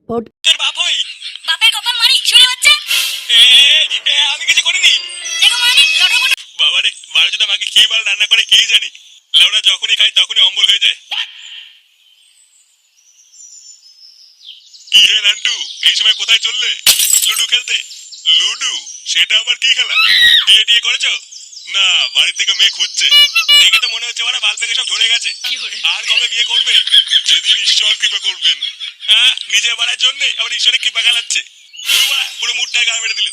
তোর বাপ হই বাপের কপাল মারি শুনে বাচ্চা। আমি কিছু করিনি। দেখো মানে লটরপট বাবারে বারো যদি আমাকে কি বার রান্না করে কি জানি, লেওড়া যখনই খাই তখনই অম্বল হয়ে যায়। কি হে নান্টু, এই সময় কোথায় চললে? লুডু খেলতে? লুডু? সেটা আবার কি খেলা? বিয়ে টিয়ে করেছো? না, বাড়ি থেকে মেয়ে খুঁজছে। দেখে তো মনে হচ্ছে ওরা বাল থেকে সব ঝরে গেছে। আর কবে বিয়ে করবে? যেদিন ঈশ্বর কৃপা করবেন। হ্যাঁ, নিজের বাড়ার জন্যে আবার ঈশ্বরের কৃপা গালাচ্ছে। পুরো মুডটাই গা মেরে দিল।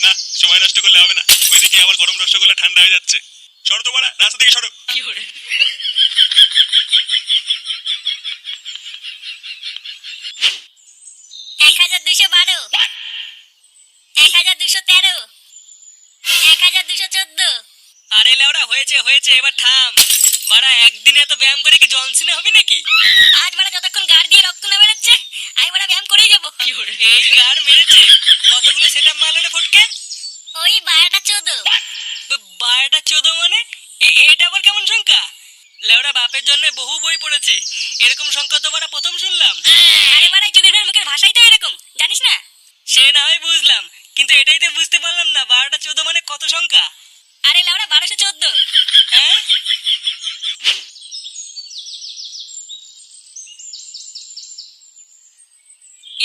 না, সময় নষ্ট করলে হবে না, ওইদিকে আবার গরম নষ্ট করলে ঠান্ডা হয়ে যাচ্ছে। সরো তো বাড়া, রাস্তা থেকে সরো। 1212, 1213, 1214। আরে লেওড়া হয়েছে হয়েছে, এবার থাম। বাড়া একদিনে এত ব্যায়াম করে কি জনসিনে হবে নাকি? আজ বাড়া যতক্ষণ গাড় দিয়ে রক্ত না বেরোচ্ছে আমি বাড়া ব্যায়াম করেই যাবো। এই গাড় মেরেছে? কতগুলো সেট আপ মারলো রে ফটকে? ওই 12টা 14। 12টা 14 মানে? এটা আবার কেমন সংখ্যা? লেওড়া বাপের জন্য বহু বই পড়েছি, এরকম সংখ্যা তো বাড়া প্রথম শুনলাম। আরে বাড়া চুদির মুখের ভাষাই তো এরকম, জানিস না? সে না হয় বুঝলাম, কিন্তু এটাই তো বুঝতে পারলাম না 12টা 14 মানে কত সংখ্যা? আরে লাউড়া 1214। হ্যাঁ?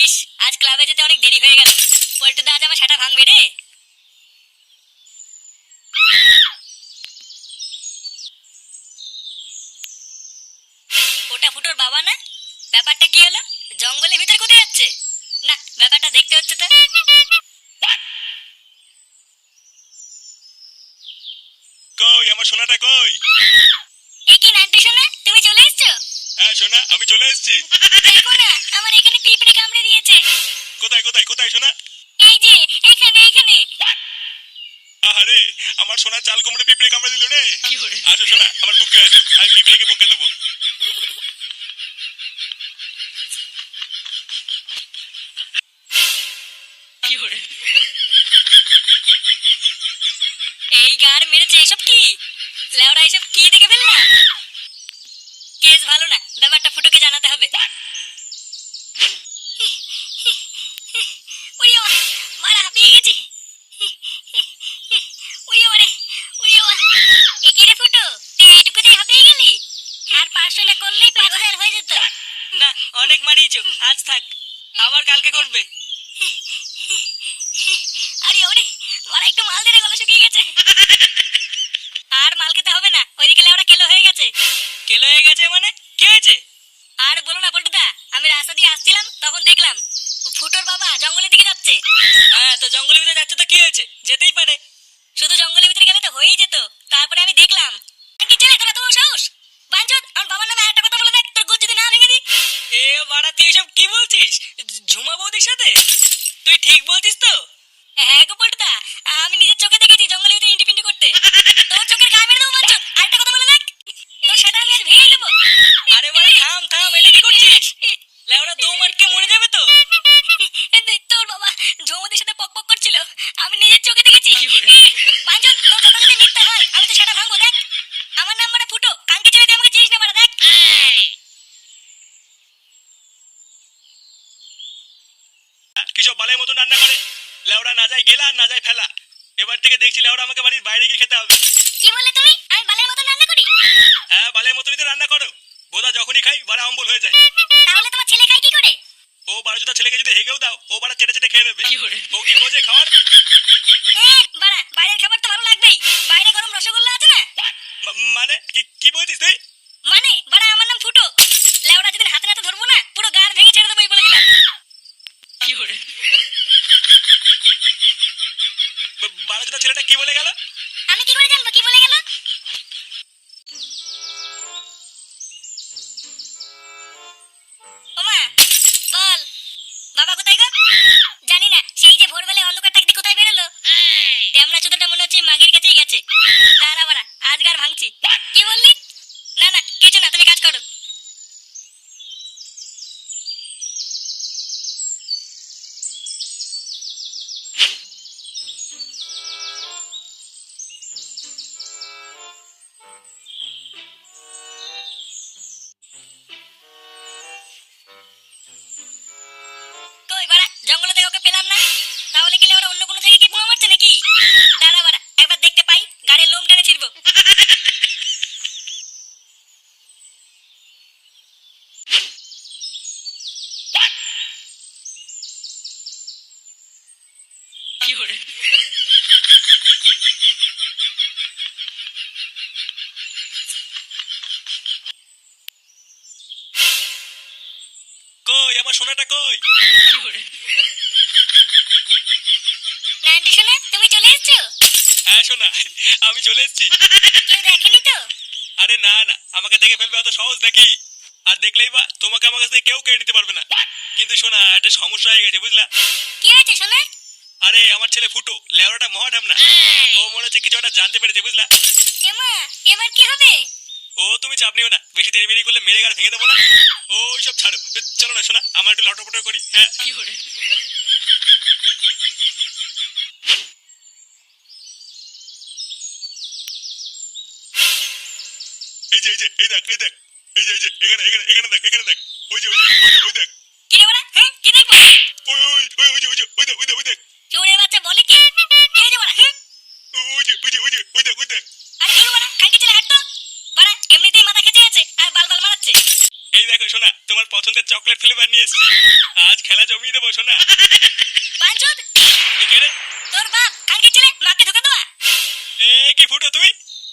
ইস, আজ ক্লাবে যেতে অনেক দেরি হয়ে গেল। পল্টুদা আজ আমার সাটা ভাঙবে রে। ওটা ফুটোর বাবা না? ব্যাপারটা কি হলো? জঙ্গলের ভিতর কোথায় যাচ্ছে? না, ব্যাপারটা দেখতে হচ্ছে তো। কই আমার সোনাটা কই? এ কি নান্টু সোনা, তুমি চলে এসছো? হ্যাঁ সোনা, আমি চলে এসেছি। দেখো না, আমার এখানে পিঁপড়ে কামড়ে দিয়েছে। কোথায় কোথায় কোথায় সোনা? এই যে এখানে। আরে আমার সোনা চাল কুমড়ে পিঁপড়ে কামড়ে দিল রে। আসো সোনা, আমার বুকে আসো, আমি পিঁপড়েকে বকে দেবো। এই গার মেরেছে, এসব কি? লেওড়া এসব কি দেখে ফেললা? কেস ভালো না, ব্যাপারটা ফুটোকে জানাতে হবে। উড়িয়ে মারা হাঁপিয়ে গেছি। উড়িয়ে মারে উড়িয়ে মা। একই রে ফুটো, তুই এইটুকুতেই হাঁপিয়ে গেলি? আর 500 না করলেই 5000 হয়ে যেত। না, অনেক মারিয়েছো, আজ থাক, আবার কালকে করবে। আরে ওরে মারা, একটু মাল দে রে, গলা শুকিয়ে গেছে। আর মাল খেতে হবে না, ওইদিকে লেওড়া কেলো হয়ে গেছে। কেলো হয়ে গেছে মানে? কি হয়েছে? আর বলো না পল্টুদা, আমি রাস্তা দিয়ে আসছিলাম, তখন দেখলাম ফুটোর বাবা জঙ্গলের দিকে যাচ্ছে। হ্যাঁ, তো জঙ্গলের ভিতরে যাচ্ছে তো কি হয়েছে, যেতেই পারে। শুধু জঙ্গলের ভিতরে গেলে তো হয়েই যেত। তারপরে আমি দেখলাম কি ছেলে, তোরা তোমার সাহস বাঞ্চত, আমার বাবার নামে একটা কথা বলে দেখ, তোর গোজ যদি না ভেঙে দি। এ বাড়া, তুই এসব কি বলছিস? ঝুমা বৌদির সাথে? তুই ঠিক বলছিস তো? হ্যাঁ গো পল্টুদা, আমি নিজের চোখে দেখেছি জঙ্গলের ভিতরে ইন্টি করতে। তোর চোখের গায়ে মেরে দেবো বাঞ্চত, আরেকটা কথা বলে দেখ, তোর সেটা আমি আজ ভেঙে দেবো। আরে বাড়া থাম থাম, এটা কি করছিস? লেওড়া দম আটকে মরে যাবে তো। তোর বাবা ঝৌমতির সাথে পক পক করছিল, আমি নিজের চোখে দেখেছি। বাঞ্চত, তোর কথা যদি মিথ্যা হয় আমি তো সেটা ভাঙবো, দেখ। আমার নাম মানে ফুটো, কানকে ছেড়ে তুই আমাকে চিনিস না বাড়া, দেখ। কিসব বালের মতন রান্না করে। লেওড়া না যায় গেলা আর না যায় ফেলা। এবার থেকে দেখছি লেওড়া আমাকে বাড়ির বাইরে গিয়ে খেতে হবে। কি বলে তুমি? আমি বালের মতন রান্না করি? হ্যাঁ, বালের মতনই তো রান্না করো। বোধা যখনই খাই বাড়া অম্বল হয়ে যায়। তাহলে তোমার ছেলে খায় কি করে? ও বারোজোটা ছেলেকে যদি হেগেও দাও, ও বাড়া চেটে চেটে খেয়ে নেবে। ও কি বোঝে খাওয়ার? বাড়া, বাইরের খাবার তো ভালো লাগবেই। বাইরে গরম রসগোল্লা আছে না? মানে কি বলছিস তুই? মানে বাড়া, আমার নাম ফুটো। লেওড়া যেদিন হাতে নাতে ধরবো না, পুরো গাড় ভেঙে ছেড়ে দেবো, এই বলে গেলাম। বারোজোটা ছেলেটা কি বলে গেল? আমি কি করে জানবো কি বলে গেল? ওমা বল, বাবা কোথায় গো? জানি না, সেই যে ভোরবেলায় অন্ধকার থাকতে কোথায় বেরোলো। ড্যামনা চোদাটা মনে হচ্ছে মাগির কাছেই গেছে। দাঁড়া বাড়া, আজকার ভাঙছি। কি বললি? না না, কিছু না, তুমি কাজ করো। আমার সোনাটা কই? নান্টু সোনা তুমি চলে এসেছো? হ্যাঁ সোনা, আমি চলে এসেছি। কেউ দেখেনি তো? আরে না না, আমাকে দেখে ফেলবে অত সহজ নাকি? আর দেখলেই বা তোমাকে আমার কাছ থেকে কেউ কেড়ে নিতে পারবে না। কিন্তু শোনা, একটা সমস্যা হয়ে গেছে বুঝলা? কি হয়েছে সোনা? আরে আমার ছেলে ফুটো লেওড়াটা মহাঢাম না, ও মনে হচ্ছে কিছু একটা জানতে পেরেছে বুঝলা? এমা এবার কি হবে? ও তুমি চাপ নিও না, বেশি তেড়িবেড়ি করলে মেরে গাড় ভেঙে দেবো না। ওই সব ছাড়ো, চলো না শোনা, আমার একটু লটপট করি। হ্যাঁ এই যে এই যে এই দেখ এই দেখ, এই যে এই যে এখানে এখানে এখানে দেখ, এখানে দেখ, ওই যে ওই যে ওই দেখ, কি রে বড়া? হ্যাঁ কি দেখবো? ওই ওই ওই ওই যে ওই যে ওই দেখ ওই দেখ ওই দেখ, চোরের বাচ্চা বলে কি? কি হয়েছে বড়া? হ্যাঁ ওই যে ওই যে ওই যে ওই দেখ ওই দেখ। আরে ধুর বড়া, খানকে ছেলে হাঁটতো বড়া, এমনিতেই মাথা খেচে আছে আর বাল মারাচ্ছে। এই দেখো শোনা, তোমার পছন্দের চকলেট ফ্লেভার নিয়ে এসেছি, আজ খেলা জমিয়ে দেবো শোনা। পাঁচুদ এ কে রে? তোর বাপ খানকে ছেলে, মাকে ধোকা দেওয়া। এ কি ফুটো তুই?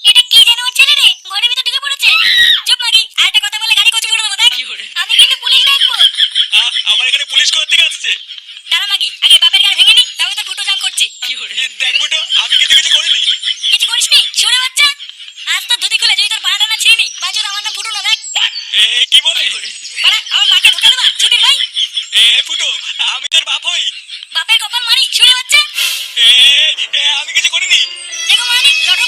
এটা কি যেন ওর ছেলে রে, ঘরের ভিতর ঢুকে পড়েছে। চুপ মাগি, আর একটা কথা বলে গাড়ি কচু করে দেবো দেখ। আমি কিন্তু পুলিশ ডাকবো। আবার এখানে পুলিশ কোথা থেকে আসছে? দাঁড়া মাগি, আগে বাপের গাড়ি ভেঙে নি, তবে তো ফুটো জাম করছি। দেখ ফুটো, আমি কিন্তু কিছু করিনি। কিছু করিসনি চোরে বাচ্চা? আজ তো ধুতি খুলে যদি তোর বাড়াটা না ছিঁড়ি, বাঞ্চুদ আমার নাম ফুটো না দেখ। এ কি বলে? বাড়া আমার মাকে ধোকা দেবা চুদির ভাই। এ ফুটো, আমি তোর বাপ হই। বাপের কপাল মারি চুরে বাচ্চা। এ এ, আমি কিছু করিনি। দেখো মানি লটর